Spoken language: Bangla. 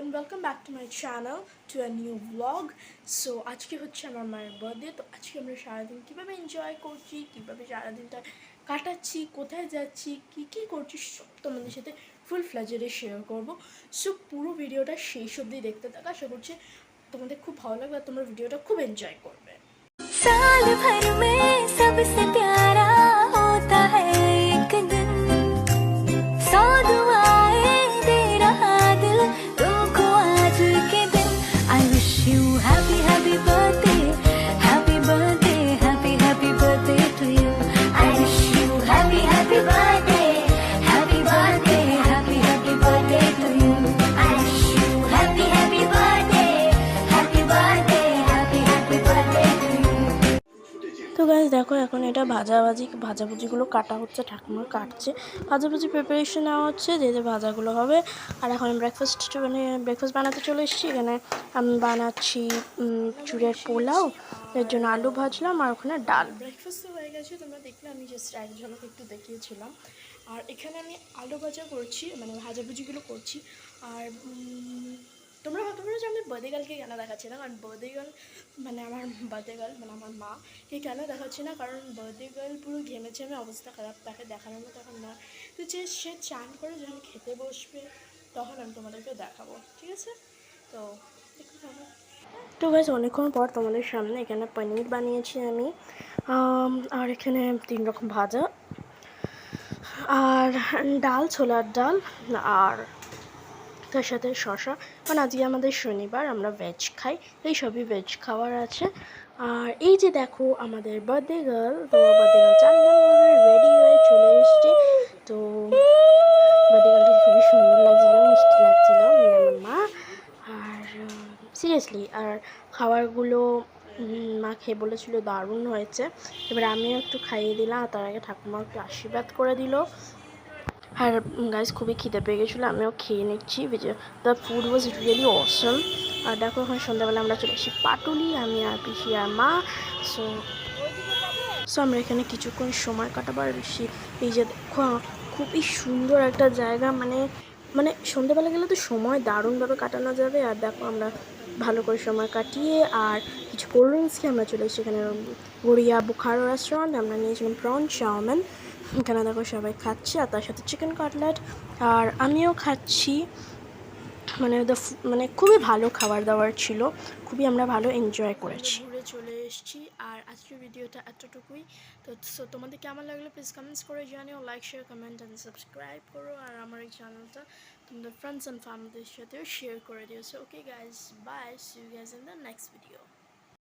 and welcome back to my channel to a new vlog. So আজকে হচ্ছে আমার মায়ের বার্থডে। তো আজকে আমরা সারাদিন কীভাবে এনজয় করছি, কীভাবে সারাদিনটা কাটাচ্ছি, কোথায় যাচ্ছি, কী করছি সব তোমাদের সাথে ফুল ফ্লেজেরে শেয়ার করবো। সো পুরো ভিডিওটা শেষ অবধি দেখতে থাকা, আশা করছি তোমাদের খুব ভালো লাগবে আর তোমরা ভিডিওটা খুব এনজয় করবে। साल भर में सबसे प्यारा होता है एक दिन, 100 दुआएं दे रहा दिल तुमको आज के दिन। I wish you happy happy birthday, happy birthday, happy happy birthday to you. I wish you happy happy birthday, happy birthday, happy happy birthday to you. I wish you happy happy birthday, happy birthday, happy happy birthday to you. তো গাইস দেখো, এখন এটা ভাজাভুজিগুলো কাটা হচ্ছে, ঠাকুমা কাটছে, ভাজাভুজি প্রিপারেশন নেওয়া হচ্ছে, যে ভাজাগুলো হবে। আর এখন ব্রেকফাস্ট বানাতে চলে এসেছি। এখানে আমি বানাচ্ছি চুড়ের পোলাও, এর জন্য আলু ভাজলাম আর ওখানে ডাল। ব্রেকফাস্ট তো হয়ে গেছে, তোমরা দেখলে আমি জাস্ট এক ঝলক একটু দেখিয়েছিলাম। আর এখানে আমি আলু ভাজা করছি, মানে ভাজাভুজিগুলো করছি। আর তোমরা ভাবতে পারো যে আমি বার্থডে কেন দেখাচ্ছি না, কারণ বার্থডে গার্ল মানে আমার মাকে কেন দেখাচ্ছি না, কারণ বার্থডে গার্ল পুরো ঘেমেছে, আমি অবস্থা খারাপ, তাকে দেখানোর মতো এখন না। তো যে সে চান করে যখন খেতে বসবে তখন আমি তোমাদেরকে দেখাবো, ঠিক আছে? তো গাইস অনেকক্ষণ পর তোমাদের সামনে এখানে পনির বানিয়েছি আমি, আর এখানে 3 রকম ভাজা আর ডাল, ছোলার ডাল, আর তার সাথে শসা। কারণ আজকে আমাদের শনিবার, আমরা ভেজ খাই, এই সবই ভেজ খাওয়ার আছে। আর এই যে দেখো আমাদের বার্থডে গার্ল, তো বার্থডে গার্ল চান্দান রেডি হয়ে চলে এসছে। তো বার্থডে গার্লকে খুবই সুন্দর লাগছিল, মিষ্টি লাগছিল আমার মা। আর সিরিয়াসলি আর খাবারগুলো মা খেয়ে বলেছিল দারুণ হয়েছে। এবার আমিও একটু খাইয়ে দিলাম, তার আগে ঠাকুমা একটু আশীর্বাদ করে দিল। আর গাইস খুবই খিদে পেয়ে গেছিলো, আমিও খেয়ে নিচ্ছি। দ্য ফুড ওয়াজ রিয়েলি অসম। আর দেখো এখন সন্ধ্যাবেলা আমরা চলে এসেছি পাটুলি, আমি আর পিসি আর মা। সো আমরা এখানে কিছুক্ষণ সময় কাটাবার বেশি। এই যে দেখো খুবই সুন্দর একটা জায়গা, মানে সন্ধ্যাবেলা গেলে তো সময় দারুণভাবে কাটানো যাবে। আর দেখো আমরা ভালো করে সময় কাটিয়ে আর কিছু কোল্ড ড্রিঙ্কস খেয়ে আমরা চলে এসেছি এখানে গড়িয়া বুখারো রেস্টুরেন্ট। আমরা নিয়েছিলাম প্রন চাউমিন, এখানে দেখো সবাই খাচ্ছে, আর তার সাথে চিকেন কাটলেট, আর আমিও খাচ্ছি। মানে খুবই ভালো খাবার দাবার ছিল, খুবই আমরা ভালো এনজয় করেছি। ঘুরে চলে এসেছি, আর আজকের ভিডিওটা এতটুকুই। তো তোমাদের কেমন লাগলো প্লিজ কমেন্টস করে জানিও, like share comment and subscribe করো, আর আমার এই চ্যানেলটা তোমাদের ফ্রেন্ডস অ্যান্ড ফ্যামিলির সাথেও শেয়ার করে দিয়েছো। Okay guys, bye, see you guys in the next video.